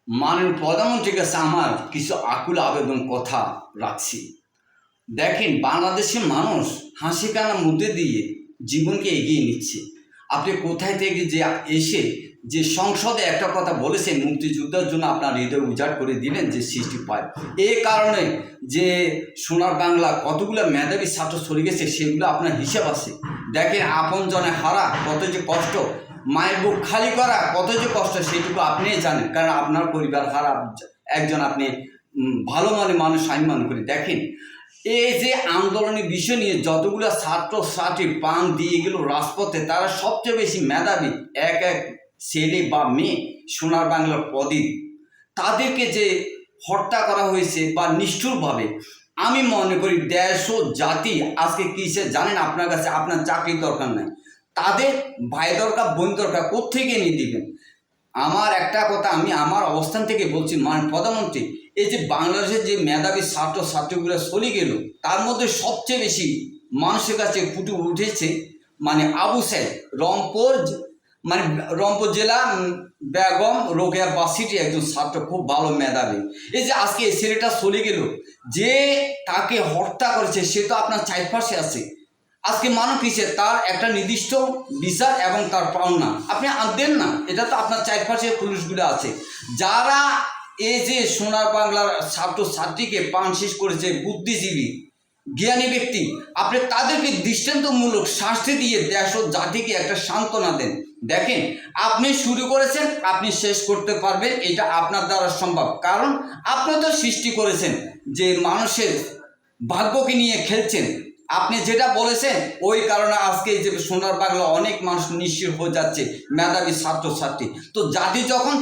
মাননীয় প্রধানমন্ত্রীর কাছে আমার কিছু আকুল আবেদন কথা রাখছি। দেখেন, বাংলাদেশের মানুষ হাসি কান্নার মধ্যে দিয়ে জীবনকে এগিয়ে নিচ্ছে। আপনি কোথায় থেকে যে এসে যে সংসদে একটা কথা বলেছেন, মুক্তিযুদ্ধের জন্য আপনার হৃদয় উজাড় করে দিলেন যে 65, এই কারণে যে সোনার বাংলা কতগুলো মেধাবী ছাত্র চলে গেছে সেগুলো আপনার হিসাব আছে। দেখেন, আপনজনে হারা কত যে কষ্ট, মায়ের বুক খালি করা কত যে কষ্ট, সেটুকু আপনিই জানেন, কারণ আপনার পরিবার হারা একজন আপনি ভালো মানুষ আমি মনে করি। দেখেন, এই যে আন্দোলনের বিষয় নিয়ে যতগুলো ছাত্রছাত্রী প্রাণ দিয়ে গেল রাজপথে, তারা সবচেয়ে বেশি মেধাবী, এক ছেলে বা মেয়ে সোনার বাংলার প্রদীপ, তাদেরকে যে হত্যা করা হয়েছে বা নিষ্ঠুরভাবে, আমি মনে করি দেশ ও জাতি আজকে কিসে জানেন, আপনার কাছে আপনার চাকরির দরকার নাই, তাদের ভাই দরকার, বোন দরকার, কোত্থেকে নিয়ে দিবেন। আমার একটা কথা আমি আমার অবস্থান থেকে বলছি, প্রধানমন্ত্রী, এই যে বাংলাদেশের যে মেধাবী ছাত্রছাত্রীগুলো চলে গেল, তার মধ্যে সবচেয়ে বেশি মানুষের কাছে ফুটে উঠেছে আবু সাইদ, রংপুর জেলা বেগম রোকেয়া বাসিটি একজন ছাত্র, খুব ভালো মেধাবী। এই যে আজকে এই ছেলেটা চলে গেল, যে তাকে হত্যা করেছে সে তো আপনার চারপাশে আছে। আজকে মানুষ কিসে, তার একটা নির্দিষ্ট বিচার এবং তার পাওনা আপনি দেন না, এটা তো আপনার চারপাশে পুলিশগুলো আছে, যারা এই যে সোনার বাংলার ছাত্রছাত্রীকে প্রাণ শেষ করেছে, বুদ্ধিজীবী জ্ঞানী ব্যক্তি, আপনি তাদেরকে দৃষ্টান্তমূলক শাস্তি দিয়ে দেশ ও জাতিকে একটা সান্ত্বনা দেন। দেখেন, আপনি শুরু করেছেন, আপনি শেষ করতে পারবেন, এটা আপনার দ্বারা সম্ভব, কারণ আপনি তো সৃষ্টি করেছেন যে মানুষের ভাগ্যকে নিয়ে খেলছেন। আপনি যেটা বলেছেন ওই কারণে আজকে এই যে সোনার বাংলা অনেক মানুষ নিঃস্ব হয়ে যাচ্ছে, মেধাবী ছাত্রছাত্রী। তো জাতি যখন